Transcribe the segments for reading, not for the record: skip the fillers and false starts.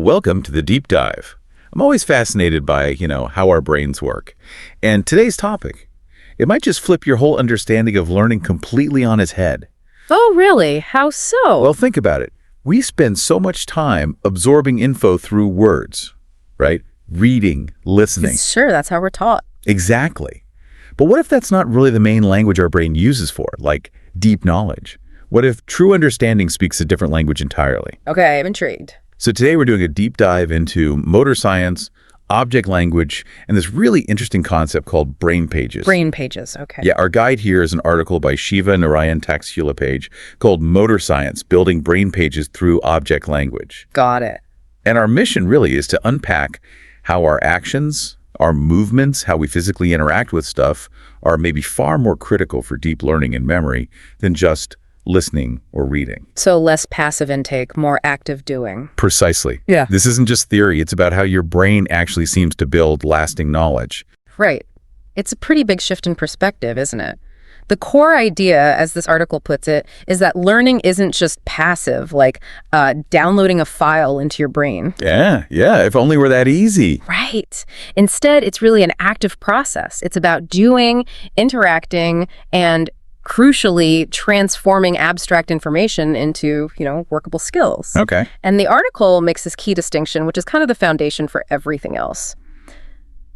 Welcome to the deep dive. I'm always fascinated by, how our brains work. And today's topic, it might just flip your whole understanding of learning completely on its head. Oh, really? How so? Well, think about it. We spend so much time absorbing info through words, right? Reading, listening. Sure, that's how we're taught. Exactly. But what if that's not really the main language our brain uses for, like deep knowledge? What if true understanding speaks a different language entirely? Okay, I'm intrigued. So today we're doing a deep dive into motor science, object language, and this really interesting concept called brain pages. Brain pages, okay. Yeah, our guide here is an article by Shiva Narayan Taxhulapage called Motor Science, Building Brain Pages Through Object Language. Got it. And our mission really is to unpack how our actions, our movements, how we physically interact with stuff are maybe far more critical for deep learning and memory than just listening or reading. So less passive intake, more active doing. Precisely. Yeah. This isn't just theory. It's about how your brain actually seems to build lasting knowledge. Right. It's a pretty big shift in perspective, isn't it? The core idea, as this article puts it, is that learning isn't just passive, like downloading a file into your brain. Yeah, if only were that easy. Right. Instead, it's really an active process. It's about doing, interacting, and crucially transforming abstract information into, workable skills. Okay. And the article makes this key distinction, which is kind of the foundation for everything else.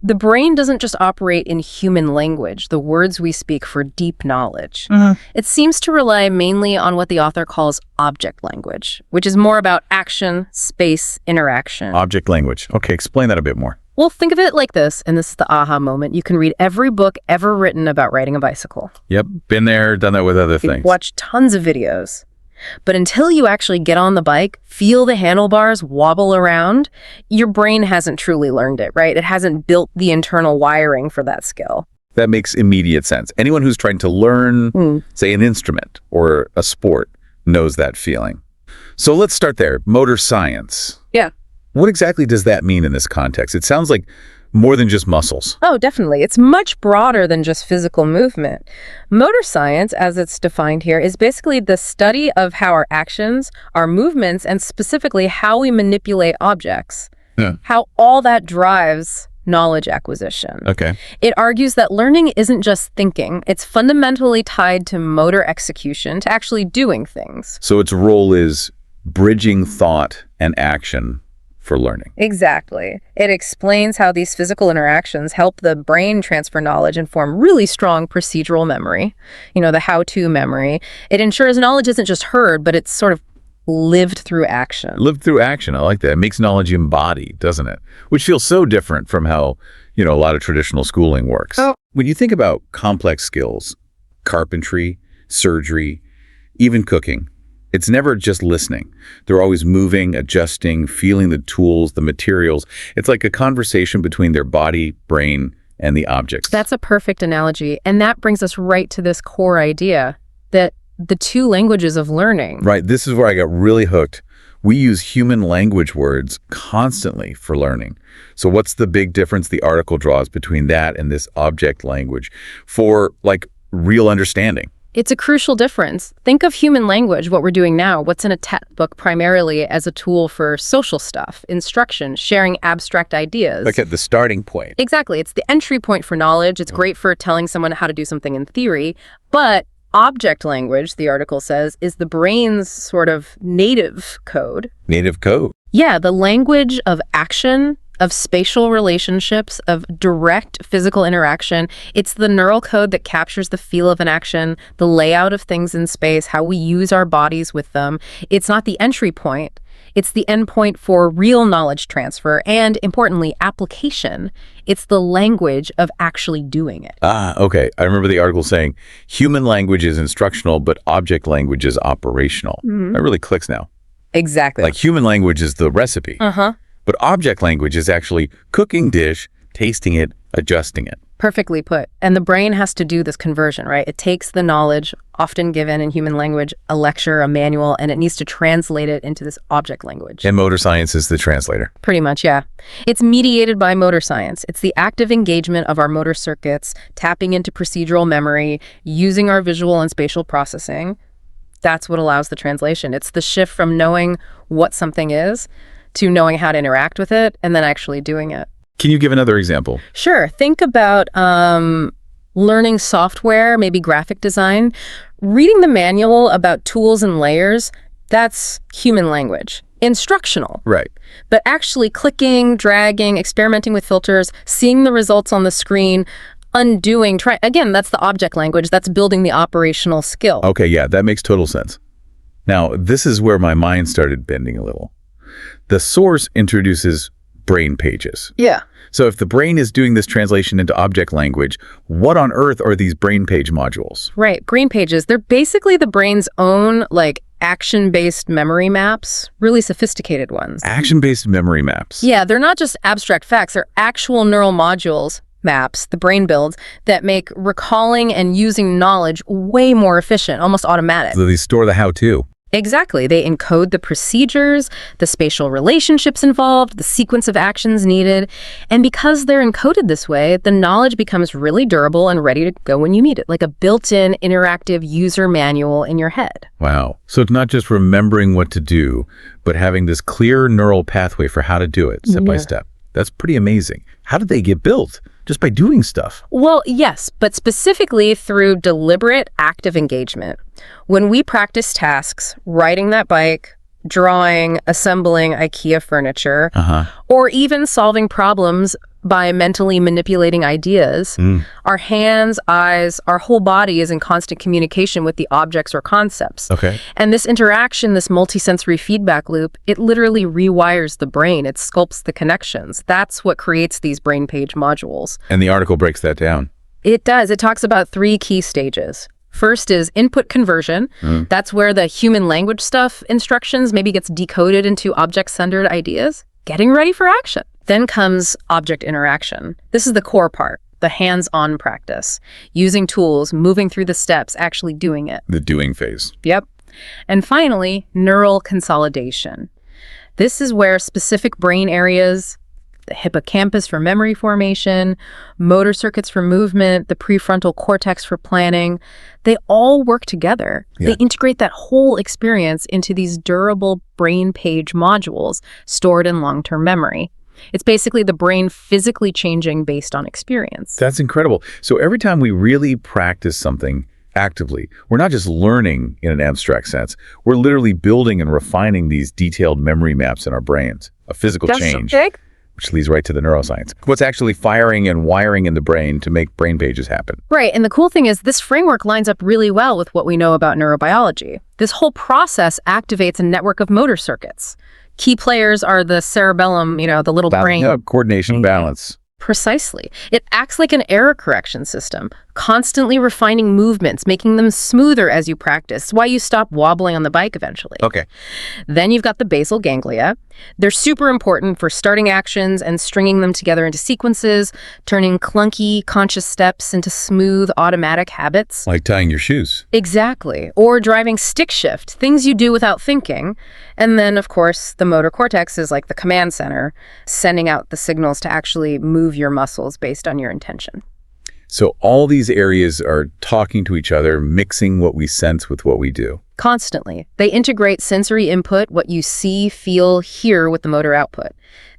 The brain doesn't just operate in human language, the words we speak for deep knowledge. It seems to rely mainly on what the author calls object language, which is more about action, space, interaction. Object language. Okay, explain that a bit more. Well, think of it like this, and this is the aha moment. You can read every book ever written about riding a bicycle. Yep, been there, done that with other things. Watch tons of videos. But until you actually get on the bike, feel the handlebars wobble around, your brain hasn't truly learned it, right? It hasn't built the internal wiring for that skill. That makes immediate sense. Anyone who's trying to learn, say, an instrument or a sport knows that feeling. So let's start there. Motor science. Yeah. What exactly does that mean in this context? It sounds like more than just muscles. Oh, definitely. It's much broader than just physical movement. Motor science, as it's defined here, is basically the study of how our actions, our movements, and specifically how we manipulate objects. Yeah. How all that drives knowledge acquisition. Okay. It argues that learning isn't just thinking. It's fundamentally tied to motor execution, to actually doing things. So its role is bridging thought and action for learning. Exactly. It explains how these physical interactions help the brain transfer knowledge and form really strong procedural memory, the how-to memory. It ensures knowledge isn't just heard, but it's sort of lived through action. Lived through action. I like that. It makes knowledge embodied, doesn't it? Which feels so different from how, a lot of traditional schooling works. Oh. When you think about complex skills, carpentry, surgery, even cooking, it's never just listening. They're always moving, adjusting, feeling the tools, the materials. It's like a conversation between their body, brain, and the objects. That's a perfect analogy. And that brings us right to this core idea that the two languages of learning. Right. This is where I got really hooked. We use human language words constantly for learning. So what's the big difference the article draws between that and this object language for, real understanding? It's a crucial difference. Think of human language, what we're doing now, what's in a textbook primarily as a tool for social stuff, instruction, sharing abstract ideas. Like at the starting point. Exactly. It's the entry point for knowledge. It's great for telling someone how to do something in theory. But object language, the article says, is the brain's sort of native code. Native code. Yeah, the language of action, of spatial relationships, of direct physical interaction. It's the neural code that captures the feel of an action, the layout of things in space, how we use our bodies with them. It's not the entry point. It's the endpoint for real knowledge transfer and, importantly, application. It's the language of actually doing it. Okay. I remember the article saying human language is instructional, but object language is operational. That really clicks now. Exactly. Like human language is the recipe. But object language is actually cooking dish, tasting it, adjusting it. Perfectly put. And the brain has to do this conversion, right? It takes the knowledge, often given in human language, a lecture, a manual, and it needs to translate it into this object language. And motor science is the translator. Pretty much, yeah. It's mediated by motor science. It's the active engagement of our motor circuits, tapping into procedural memory, using our visual and spatial processing. That's what allows the translation. It's the shift from knowing what something is to knowing how to interact with it and then actually doing it. Can you give another example? Sure. Think about learning software, maybe graphic design. Reading the manual about tools and layers, that's human language. Instructional. Right. But actually clicking, dragging, experimenting with filters, seeing the results on the screen, undoing, again, that's the object language. That's building the operational skill. Okay, yeah, that makes total sense. Now, this is where my mind started bending a little. The source introduces brain pages. Yeah. So if the brain is doing this translation into object language, what on earth are these brain page modules? Right. Brain pages, they're basically the brain's own, action-based memory maps, really sophisticated ones. Action-based memory maps. Yeah, they're not just abstract facts. They're actual neural modules, maps, the brain builds, that make recalling and using knowledge way more efficient, almost automatic. So they store the how-to. Exactly. They encode the procedures, the spatial relationships involved, the sequence of actions needed. And because they're encoded this way, the knowledge becomes really durable and ready to go when you need it, like a built-in interactive user manual in your head. Wow. So it's not just remembering what to do, but having this clear neural pathway for how to do it step by step. That's pretty amazing. How did they get built? Just by doing stuff? Well, yes, but specifically through deliberate active engagement. When we practice tasks, riding that bike, drawing, assembling IKEA furniture, or even solving problems by mentally manipulating ideas, our hands, eyes, our whole body is in constant communication with the objects or concepts. Okay. And this interaction, this multisensory feedback loop, it literally rewires the brain. It sculpts the connections. That's what creates these brain page modules. And the article breaks that down. It does. It talks about 3 key stages. First is input conversion. That's where the human language stuff instructions maybe gets decoded into object-centered ideas. Getting ready for action. Then comes object interaction. This is the core part, the hands-on practice. Using tools, moving through the steps, actually doing it. The doing phase. Yep. And finally, neural consolidation. This is where specific brain areas, the hippocampus for memory formation, motor circuits for movement, the prefrontal cortex for planning, they all work together. Yeah. They integrate that whole experience into these durable brain page modules stored in long-term memory. It's basically the brain physically changing based on experience. That's incredible. So every time we really practice something actively, we're not just learning in an abstract sense. We're literally building and refining these detailed memory maps in our brains, a physical change. Which leads right to the neuroscience. What's actually firing and wiring in the brain to make brain pages happen? Right, and the cool thing is this framework lines up really well with what we know about neurobiology. This whole process activates a network of motor circuits. Key players are the cerebellum, the little brain. Yeah, coordination, balance. Precisely. It acts like an error correction system, constantly refining movements, making them smoother as you practice. It's why you stop wobbling on the bike eventually. Okay. Then you've got the basal ganglia. They're super important for starting actions and stringing them together into sequences, turning clunky, conscious steps into smooth, automatic habits. Like tying your shoes. Exactly. Or driving stick shift, things you do without thinking. And then, of course, the motor cortex is like the command center, sending out the signals to actually move your muscles based on your intention. So all these areas are talking to each other, mixing what we sense with what we do. Constantly. They integrate sensory input, what you see, feel, hear with the motor output.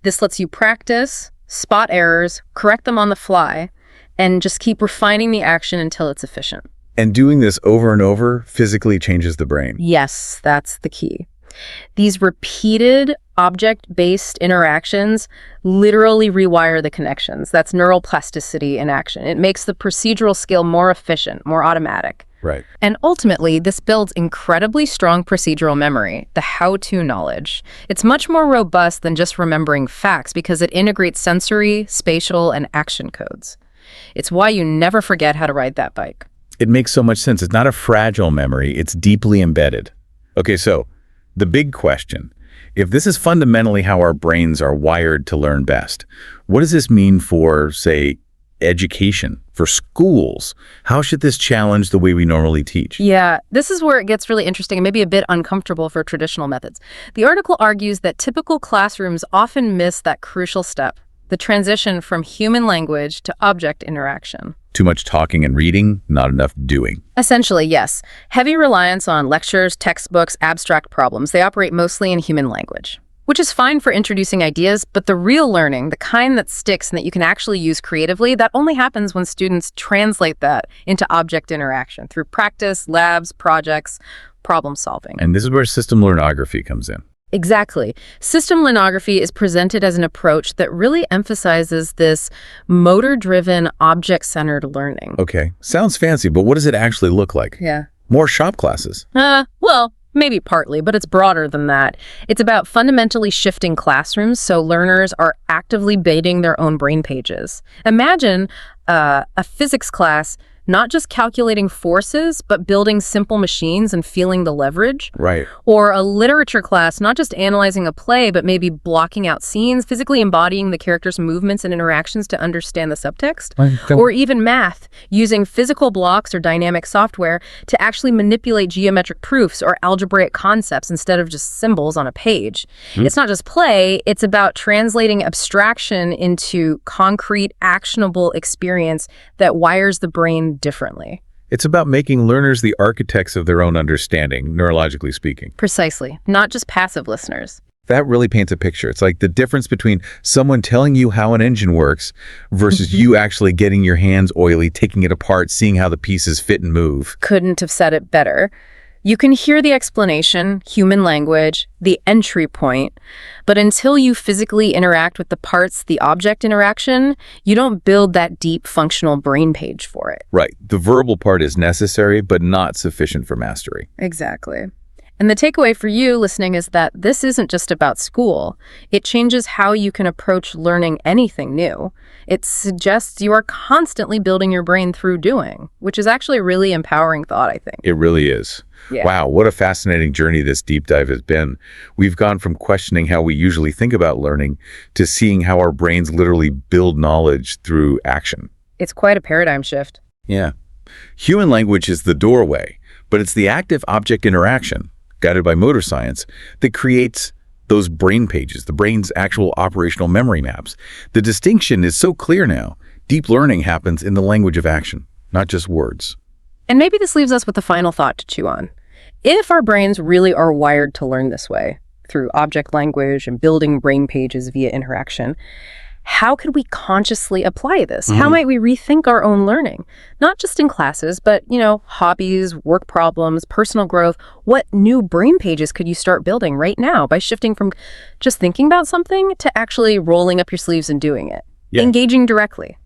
This lets you practice, spot errors, correct them on the fly, and just keep refining the action until it's efficient. And doing this over and over physically changes the brain. Yes, that's the key. These repeated object-based interactions literally rewire the connections. That's neural plasticity in action. It makes the procedural skill more efficient, more automatic. Right. And ultimately, this builds incredibly strong procedural memory, the how-to knowledge. It's much more robust than just remembering facts because it integrates sensory, spatial, and action codes. It's why you never forget how to ride that bike. It makes so much sense. It's not a fragile memory. It's deeply embedded. Okay, so the big question, if this is fundamentally how our brains are wired to learn best, what does this mean for, say, education, for schools? How should this challenge the way we normally teach? Yeah, this is where it gets really interesting and maybe a bit uncomfortable for traditional methods. The article argues that typical classrooms often miss that crucial step, the transition from human language to object interaction. Too much talking and reading, not enough doing. Essentially, yes. Heavy reliance on lectures, textbooks, abstract problems. They operate mostly in human language. Which is fine for introducing ideas, but the real learning, the kind that sticks and that you can actually use creatively, that only happens when students translate that into object interaction through practice, labs, projects, problem solving. And this is where system learnography comes in. Exactly. System learnography is presented as an approach that really emphasizes this motor-driven, object-centered learning. Okay, sounds fancy, but what does it actually look like? Yeah. More shop classes. Well, maybe partly, but it's broader than that. It's about fundamentally shifting classrooms so learners are actively baiting their own brain pages. Imagine a physics class not just calculating forces, but building simple machines and feeling the leverage. Right. Or a literature class, not just analyzing a play, but maybe blocking out scenes, physically embodying the characters' movements and interactions to understand the subtext. Or even math, using physical blocks or dynamic software to actually manipulate geometric proofs or algebraic concepts instead of just symbols on a page. It's not just play, it's about translating abstraction into concrete, actionable experience that wires the brain differently. It's about making learners the architects of their own understanding, neurologically speaking. Precisely. Not just passive listeners. That really paints a picture. It's like the difference between someone telling you how an engine works versus you actually getting your hands oily, taking it apart, seeing how the pieces fit and move. Couldn't have said it better. You can hear the explanation, human language, the entry point, but until you physically interact with the parts, the object interaction, you don't build that deep functional brain page for it. Right. The verbal part is necessary, but not sufficient for mastery. Exactly. And the takeaway for you listening is that this isn't just about school. It changes how you can approach learning anything new. It suggests you are constantly building your brain through doing, which is actually a really empowering thought, I think. It really is. Yeah. Wow, what a fascinating journey this deep dive has been. We've gone from questioning how we usually think about learning to seeing how our brains literally build knowledge through action. It's quite a paradigm shift. Yeah. Human language is the doorway, but it's the active object interaction, guided by motor science, that creates those brain pages, the brain's actual operational memory maps. The distinction is so clear now. Deep learning happens in the language of action, not just words. And maybe this leaves us with a final thought to chew on. If our brains really are wired to learn this way, through object language and building brain pages via interaction, how could we consciously apply this? How might we rethink our own learning? Not just in classes, but, hobbies, work problems, personal growth. What new brain pages could you start building right now by shifting from just thinking about something to actually rolling up your sleeves and doing it? Yeah. Engaging directly.